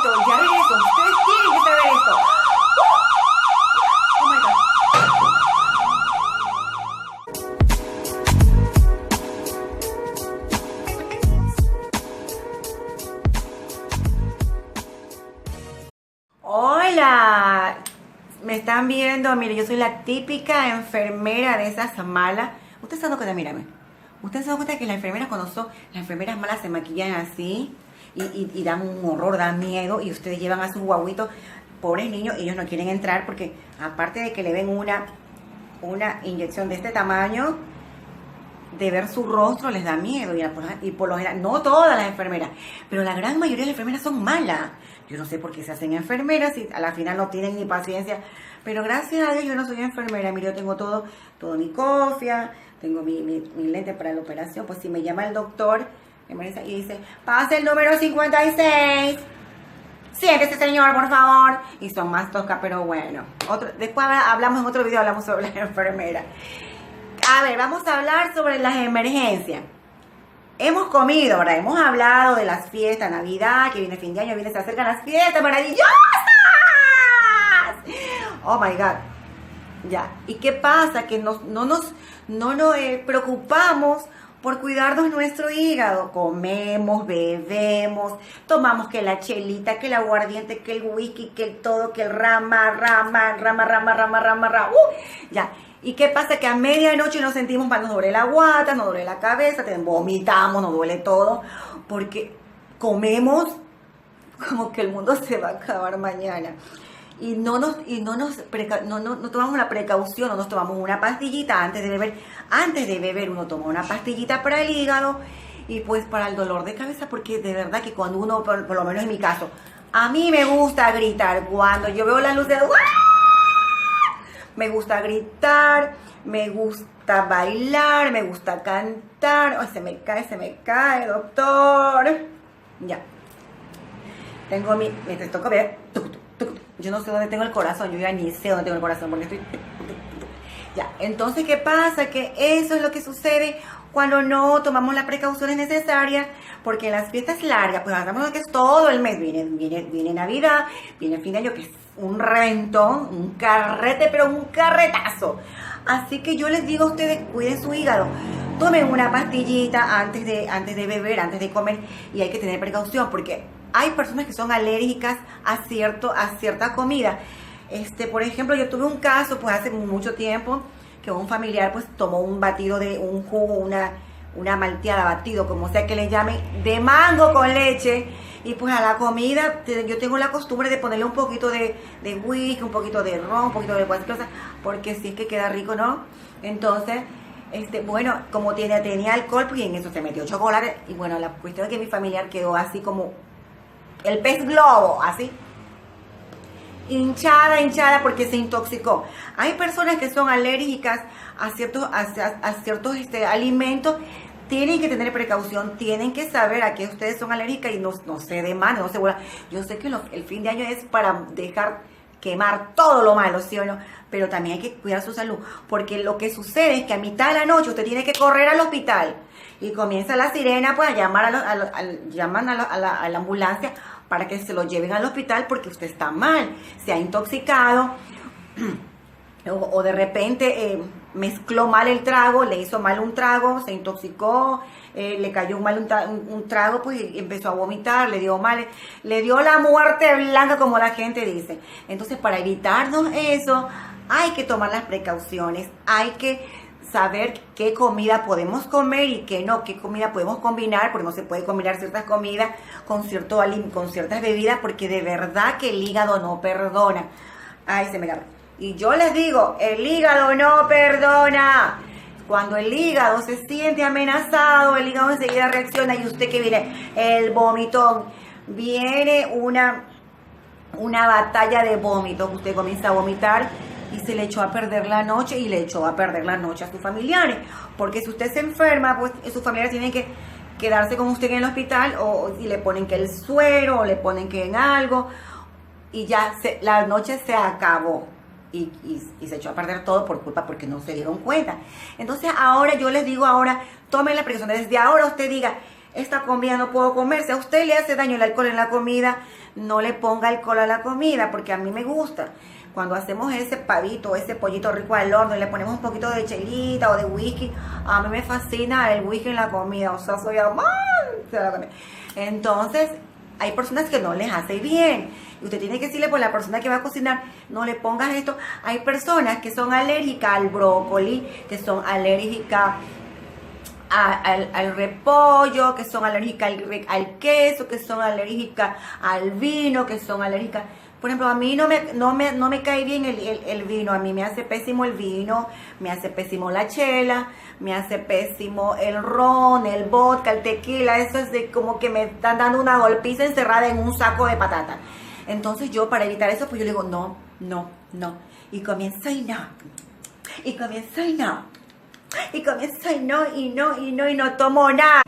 momentito, ya regreso. Ustedes tienen que saber esto. Oh my God. Hola, me están viendo, mire, yo soy la típica enfermera de esas malas. Ustedes se dan cuenta, mírame. Ustedes se dan cuenta que las enfermeras las enfermeras malas se maquillan así y dan un horror, dan miedo, y ustedes llevan a sus guaguitos, pobres niños, ellos no quieren entrar porque aparte de que le ven una inyección de este tamaño, de ver su rostro les da miedo, y por lo general, no todas las enfermeras, pero la gran mayoría de las enfermeras son malas. Yo no sé por qué se hacen enfermeras y a la final no tienen ni paciencia, pero gracias a Dios yo no soy enfermera. Mire, yo tengo todo mi cofia, tengo mi lente para la operación. Pues si me llama el doctor y dice, pase el número 56, siéntese señor, por favor, y son más toscas, pero bueno, después hablamos en otro video, hablamos sobre las enfermeras. A ver, vamos a hablar sobre las emergencias. Hemos comido, ¿verdad? Hemos hablado de las fiestas, Navidad, que viene fin de año, se acercan las fiestas maravillosas. Oh my God. Ya. ¿Y qué pasa? Que no nos preocupamos por cuidarnos nuestro hígado. Comemos, bebemos, tomamos que la chelita, que el aguardiente, que el whisky, que el todo, que el rama. Ya. ¿Y qué pasa? Que a medianoche nos sentimos mal, nos duele la guata, nos duele la cabeza, vomitamos, nos duele todo, porque comemos como que el mundo se va a acabar mañana. Y no tomamos la precaución, no nos tomamos una pastillita antes de beber. Antes de beber uno toma una pastillita para el hígado y pues para el dolor de cabeza, porque de verdad que cuando uno, por lo menos en mi caso, a mí me gusta gritar cuando yo veo las luces. Me gusta gritar, me gusta bailar, me gusta cantar. Ay, se me cae, doctor. Ya. Tengo me toca ver. Yo no sé dónde tengo el corazón, yo ya ni sé dónde tengo el corazón porque estoy. Ya. Entonces, ¿qué pasa? Que eso es lo que sucede cuando no tomamos las precauciones necesarias, porque las fiestas largas, pues hagamos que es todo el mes, viene Navidad, viene el fin de año, que es un reventón, un carrete, pero un carretazo. Así que yo les digo a ustedes, cuiden su hígado, tomen una pastillita antes de beber, antes de comer, y hay que tener precaución, porque hay personas que son alérgicas a cierta comida. Por ejemplo, yo tuve un caso, pues hace mucho tiempo, que un familiar pues tomó un batido de un jugo, una malteada, batido, como sea que le llamen, de mango con leche, y pues a la comida yo tengo la costumbre de ponerle un poquito de whisky, un poquito de ron, un poquito de cualquier cosa, porque si es que queda rico, ¿no? Entonces, bueno, como tenía alcohol, pues en eso se metió chocolate, y bueno, la cuestión es que mi familiar quedó así como el pez globo, así, hinchada porque se intoxicó. Hay personas que son alérgicas a ciertos alimentos. Tienen que tener precaución, tienen que saber a qué ustedes son alérgicas y no se dé mal, no se vuela. Yo sé que el fin de año es para dejar quemar todo lo malo, ¿sí o no? Pero también hay que cuidar su salud, porque lo que sucede es que a mitad de la noche usted tiene que correr al hospital y comienza la sirena, pues a llamar llaman a la ambulancia para que se lo lleven al hospital porque usted está mal, se ha intoxicado o de repente mezcló mal el trago, le hizo mal un trago, se intoxicó, le cayó mal un trago, pues empezó a vomitar, le dio la muerte blanca, como la gente dice. Entonces, para evitarnos eso, hay que tomar las precauciones, hay que saber qué comida podemos comer y qué no, qué comida podemos combinar, porque no se puede combinar ciertas comidas con ciertas bebidas, porque de verdad que el hígado no perdona. Ay, se me agarra. Y yo les digo, el hígado no perdona. Cuando el hígado se siente amenazado, el hígado enseguida reacciona, y usted que viene, el vomitón, viene una batalla de vómitos, usted comienza a vomitar y se le echó a perder la noche y le echó a perder la noche a sus familiares, porque si usted se enferma, pues sus familiares tienen que quedarse con usted en el hospital, y le ponen que el suero, o le ponen que en algo, y ya la noche se acabó. Y se echó a perder todo porque no se dieron cuenta. Entonces ahora yo les digo, tomen la precaución. Desde ahora usted diga, esta comida no puedo comer. Si a usted le hace daño el alcohol en la comida, no le ponga alcohol a la comida, porque a mí me gusta. Cuando hacemos ese pavito, ese pollito rico al horno y le ponemos un poquito de chelita o de whisky, a mí me fascina el whisky en la comida, o sea, soy amante de la comida. Entonces, hay personas que no les hace bien. Y usted tiene que decirle, pues la persona que va a cocinar, no le pongas esto. Hay personas que son alérgicas al brócoli, que son alérgicas al repollo, que son alérgicas al queso, que son alérgicas al vino, que son alérgicas... Por ejemplo, a mí no me cae bien el vino. A mí me hace pésimo el vino, me hace pésimo la chela, me hace pésimo el ron, el vodka, el tequila. Eso es de como que me están dando una golpiza encerrada en un saco de patata. Entonces yo, para evitar eso, pues yo le digo, no. Y comienzo y no. Y comienzo y no. Y comienzo y no tomo nada.